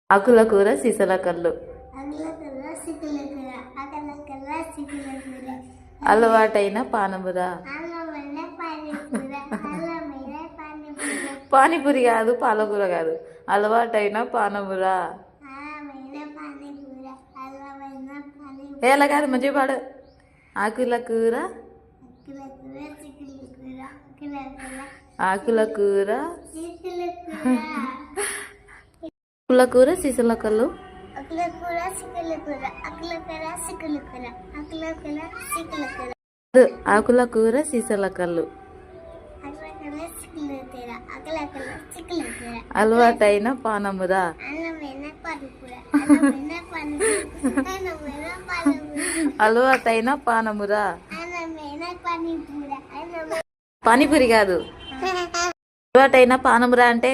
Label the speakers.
Speaker 1: ఆకుల కూర సీసల కళ్ళు అలవాటైన పానమురా. పానీపూరి కాదు, పాలకూర కాదు, అలవాటైన పానమురా. ఎలా కాదు, మంచిగా పాడు. ఆకుల కూర ఆకుల కూర ఆకుల కూర సీసల కళ్ళు ఆకుల కూర సీసల కళ్ళు అలవాటైన పానమురా. అలవాటైన పానమురా. పానీపూరి కాదు, అలవాటైన పానమురా అంటే